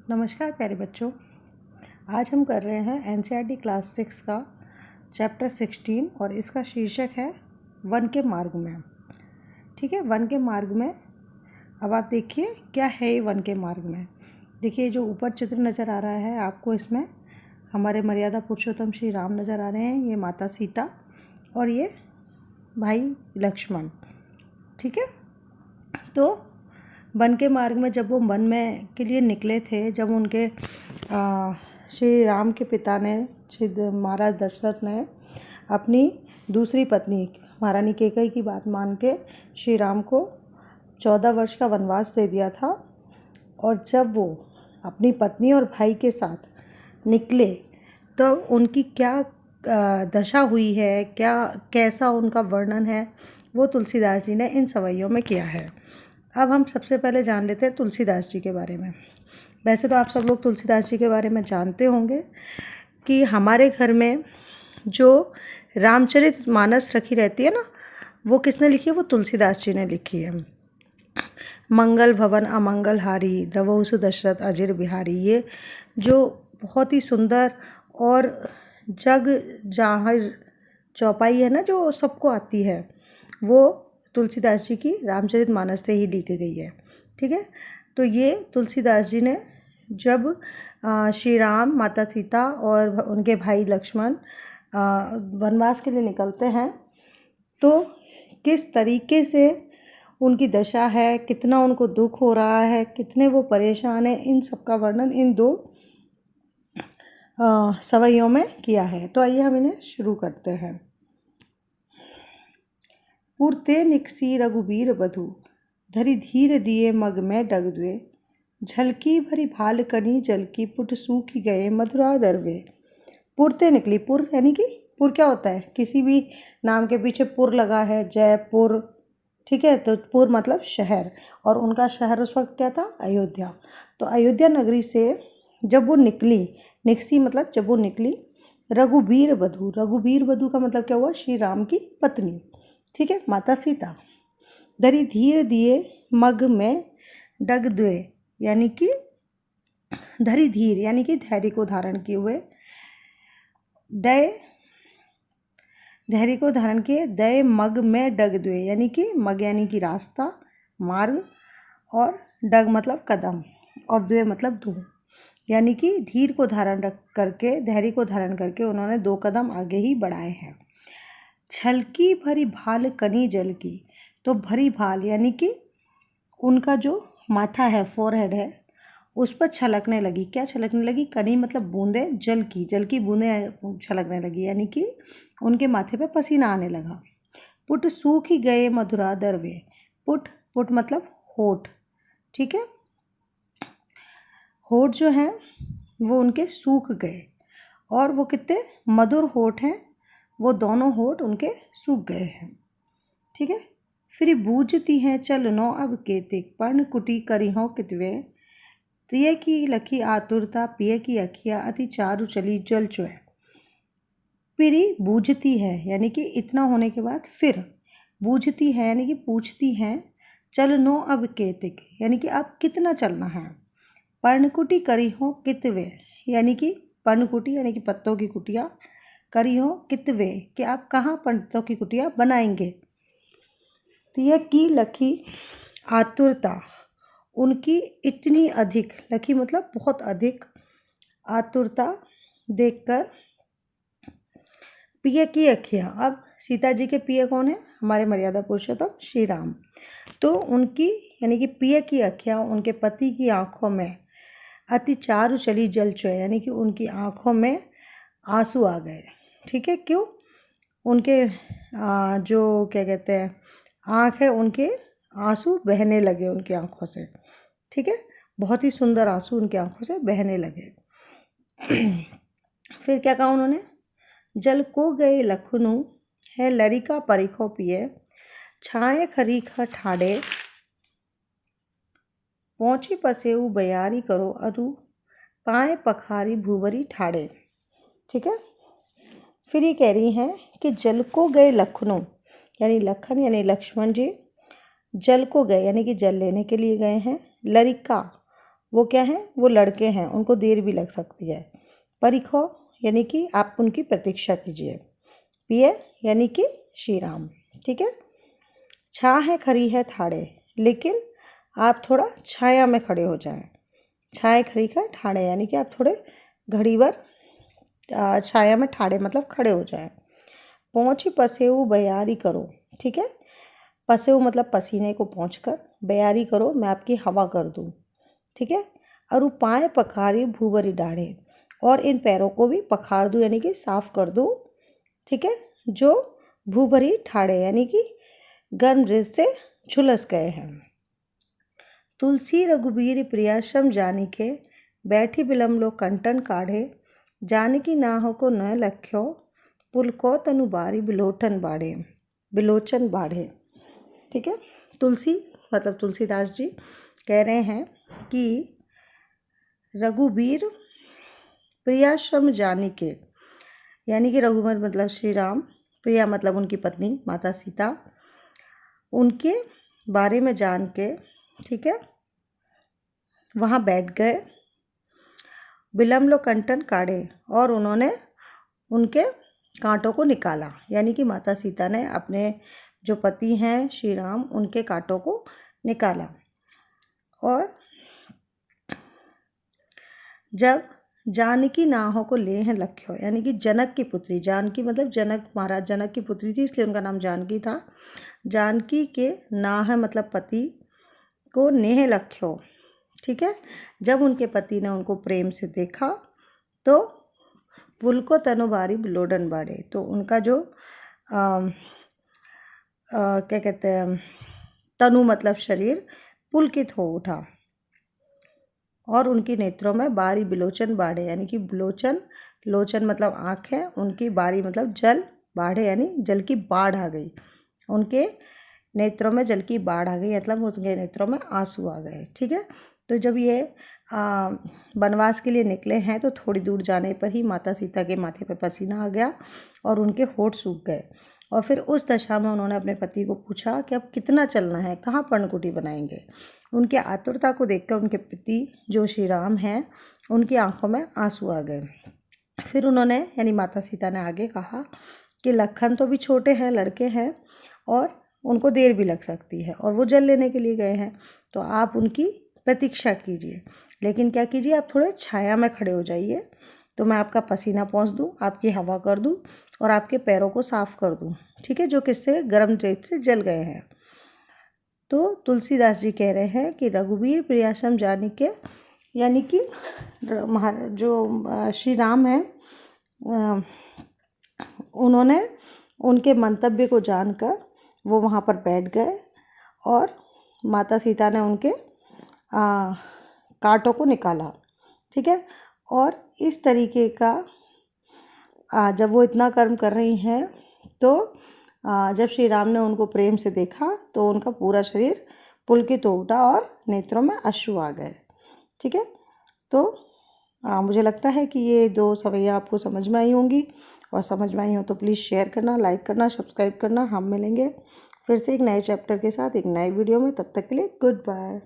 नमस्कार प्यारे बच्चों। आज हम कर रहे हैं एनसीईआरटी क्लास 6 का चैप्टर 16 और इसका शीर्षक है वन के मार्ग में। ठीक है, वन के मार्ग में अब आप देखिए क्या है ये वन के मार्ग में। देखिए जो ऊपर चित्र नज़र आ रहा है आपको, इसमें हमारे मर्यादा पुरुषोत्तम श्री राम नज़र आ रहे हैं, ये माता सीता और ये भाई लक्ष्मण। ठीक है, तो वन के मार्ग में जब वो वन में के लिए निकले थे, जब उनके श्री राम के पिता ने, श्री महाराज दशरथ ने अपनी दूसरी पत्नी महारानी कैकेयी की बात मान के श्री राम को 14 वर्ष का वनवास दे दिया था। और जब वो अपनी पत्नी और भाई के साथ निकले तो उनकी क्या दशा हुई है, कैसा उनका वर्णन है, वो तुलसीदास जी ने इन सवैयों में किया है। अब हम सबसे पहले जान लेते हैं तुलसीदास जी के बारे में। वैसे तो आप सब लोग तुलसीदास जी के बारे में जानते होंगे कि हमारे घर में जो रामचरितमानस रखी रहती है ना, वो किसने लिखी है? वो तुलसीदास जी ने लिखी है। मंगल भवन अमंगल हारी, द्रवहु सु दशरथ अजिर बिहारी, ये जो बहुत ही सुंदर और जग जाहिर चौपाई है ना, जो सबको आती है, वो तुलसीदास जी की रामचरितमानस से ही लिखी गई है। ठीक है, तो ये तुलसीदास जी ने जब श्री राम, माता सीता और उनके भाई लक्ष्मण वनवास के लिए निकलते हैं तो किस तरीके से उनकी दशा है, कितना उनको दुख हो रहा है, कितने वो परेशान हैं, इन सब का वर्णन इन दो सवैयों में किया है। तो आइए हम इन्हें शुरू करते हैं। पुरते निकसी रघुबीर बधु, धरि धीर दिए मग में डग द्वे, झलकी भरी भाल कनी जलकी, पुट सूखी गए मधुरा दरवे। पुरते निकली, पुर यानी कि पुर क्या होता है? किसी भी नाम के पीछे पुर लगा है, जयपुर। ठीक है, तो पुर मतलब शहर, और उनका शहर उस वक्त क्या था? अयोध्या। तो अयोध्या नगरी से जब वो निकली, निकसी मतलब जब वो निकली, रघुबीर बधु, रघुबीर बधु का मतलब क्या हुआ? श्री राम की पत्नी। ठीक है, माता सीता। धरि धीर दिए मग में डग द्वे, यानी कि धरि धीर यानी कि धैर्य को धारण किए हुए, दय धैर्य को धारण किए, दय मग में डग द्वे, यानी कि मग यानी कि रास्ता, मार्ग, और डग मतलब कदम, और द्वे मतलब दो, यानी कि धीर को धारण करके, धैर्य को धारण करके उन्होंने 2 कदम आगे ही बढ़ाए हैं। छलकी भरी भाल कनी जल की, तो भरी भाल यानी कि उनका जो माथा है, फोरहेड है, उस पर छलकने लगी। क्या छलकने लगी? कनी मतलब बूंदे, जल की बूंदें छलकने लगी, यानी कि उनके माथे पे पसीना आने लगा। पुट सूखी गए मधुरा दरवे, पुट मतलब होठ। ठीक है, होठ जो हैं वो उनके सूख गए, और वो कितने मधुर होठ हैं, वो दोनों होठ उनके सूख गए हैं। ठीक है, फिर बूझती हैं चलनो अब केतिक, पर्ण कुटी करी हो कितवे, तिय की लखी आतुरता पिय की अखिया, अति चारु चली जल चुए। फिर बूझती है यानी कि इतना होने के बाद फिर बूझती है यानी कि पूछती हैं, चलनो अब केतिक यानी कि अब कितना चलना है, पर्णकुटी करी हो कितवे यानी कि पर्णकुटी यानी कि पत्तों की कुटिया, करी हो कितवे कि आप कहाँ पत्तों की कुटिया बनाएंगे। तिय की लखी आतुरता, उनकी इतनी अधिक, लखी मतलब बहुत अधिक, आतुरता देखकर, पिय की अखियाँ, अब सीता जी के पिय कौन है? हमारे मर्यादा पुरुषोत्तम श्री राम। तो उनकी यानी कि पिय की अखियाँ, उनके पति की आँखों में अति चारु चली जल चुए, यानी कि उनकी आँखों में आंसू आ गए। ठीक है, क्यों? उनके जो क्या कहते हैं, आँख है, उनके आंसू बहने लगे उनकी आँखों से। ठीक है, बहुत ही सुंदर आंसू उनकी आँखों से बहने लगे। फिर क्या कहा उन्होंने? जल को गए लखनऊ है लरिका परिखो पिए, छाए खरीख ठाड़े, पहुँची पसेऊ बयारी करो अरु, पाए पखारी भूवरी ठाड़े। ठीक है, फिर ये कह रही हैं कि जल को गए लखनऊ, यानी लखन यानी लक्ष्मण जी जल को गए यानी कि जल लेने के लिए गए हैं। लरिका वो क्या हैं, वो लड़के हैं, उनको देर भी लग सकती है। परिखो यानी कि आप उनकी प्रतीक्षा कीजिए। पिए यानी कि श्री राम। ठीक है। छा है खरी है ठाड़े, लेकिन आप थोड़ा छाया में खड़े हो जाएं। छाए खरी है ठाड़े यानी कि आप थोड़े घड़ी भर छाया में ठाड़े मतलब खड़े हो जाएं। पहुँची पसेऊ बयारी करो। ठीक है। पसेऊ मतलब पसीने को पहुँच कर, बयारी करो मैं आपकी हवा कर दूँ। ठीक है। और पाए पखारी भूबरी डाढ़े, और इन पैरों को भी पखार दूँ यानी कि साफ कर दूँ। ठीक है। जो भूभरी ठाड़े यानी कि गर्म रेत से झुलस गए हैं। तुलसी रघुबीर प्रियाश्रम जानिके, बैठी बिलम लो कंटन काढ़े, जानकी नाहो को न लख्यो, पुल को तनु बारी बिलोचन बाढ़े। ठीक है। तुलसी मतलब तुलसीदास जी कह रहे हैं कि रघुबीर प्रियाश्रम जानिके यानी कि रघुवर मतलब श्री राम, प्रिया मतलब उनकी पत्नी माता सीता, उनके बारे में जान के, ठीक है, वहाँ बैठ गए। बिलम लो कंटन काढ़े, और उन्होंने उनके कांटों को निकाला, यानी कि माता सीता ने अपने जो पति हैं श्री राम, उनके कांटों को निकाला। और जब जानकी नाहों को ले हैं लख्यो, यानी कि जनक की पुत्री, जानकी मतलब जनक महाराज जनक की पुत्री थी, इसलिए उनका नाम जानकी था। जानकी के नाह मतलब पति को नेह लख्यो। ठीक है। जब उनके पति ने उनको प्रेम से देखा तो पुल को तनुबारी बिलोडन बाड़े, तो उनका जो क्या कहते हैं, तनु मतलब शरीर पुलकित हो उठा, और उनकी नेत्रों में बारी बिलोचन बाढ़े, यानी कि बिलोचन, लोचन मतलब आँख है, उनकी बारी मतलब जल, बाढ़े यानी जल की बाढ़ आ गई, उनके नेत्रों में जल की बाढ़ आ गई, मतलब उनके नेत्रों में आंसू आ गए। ठीक है। तो जब ये वनवास के लिए निकले हैं तो थोड़ी दूर जाने पर ही माता सीता के माथे पर पसीना आ गया और उनके होठ सूख गए, और फिर उस दशा में उन्होंने अपने पति को पूछा कि अब कितना चलना है, कहाँ पर्णकुटी बनाएंगे। उनके आतुरता को देखकर उनके पति जो श्री राम हैं, उनकी आंखों में आंसू आ गए। फिर उन्होंने यानी माता सीता ने आगे कहा कि लखन तो भी छोटे हैं, लड़के हैं, और उनको देर भी लग सकती है, और वो जल लेने के लिए गए हैं, तो आप उनकी प्रतीक्षा कीजिए, लेकिन क्या कीजिए, आप थोड़े छाया में खड़े हो जाइए, तो मैं आपका पसीना पहुँच दूँ, आपकी हवा कर दूँ, और आपके पैरों को साफ कर दूँ। ठीक है। जो किससे, गर्म रेत से जल गए हैं। तो तुलसीदास जी कह रहे हैं कि रघुवीर प्रियाश्रम जानिके, यानी कि जो श्री राम हैं, उन्होंने उनके मंतव्य को जानकर वो वहाँ पर बैठ गए, और माता सीता ने उनके कांटों को निकाला। ठीक है। और इस तरीके का जब वो इतना कर्म कर रही हैं, तो जब श्री राम ने उनको प्रेम से देखा तो उनका पूरा शरीर पुलकित हो उठा और नेत्रों में अश्रु आ गए। ठीक है। तो मुझे लगता है कि ये 2 सवैया आपको समझ में आई होंगी, और समझ में आई हो तो प्लीज़ शेयर करना, लाइक करना, सब्सक्राइब करना। हम मिलेंगे फिर से एक नए चैप्टर के साथ एक नए वीडियो में। तब तक के लिए गुड बाय।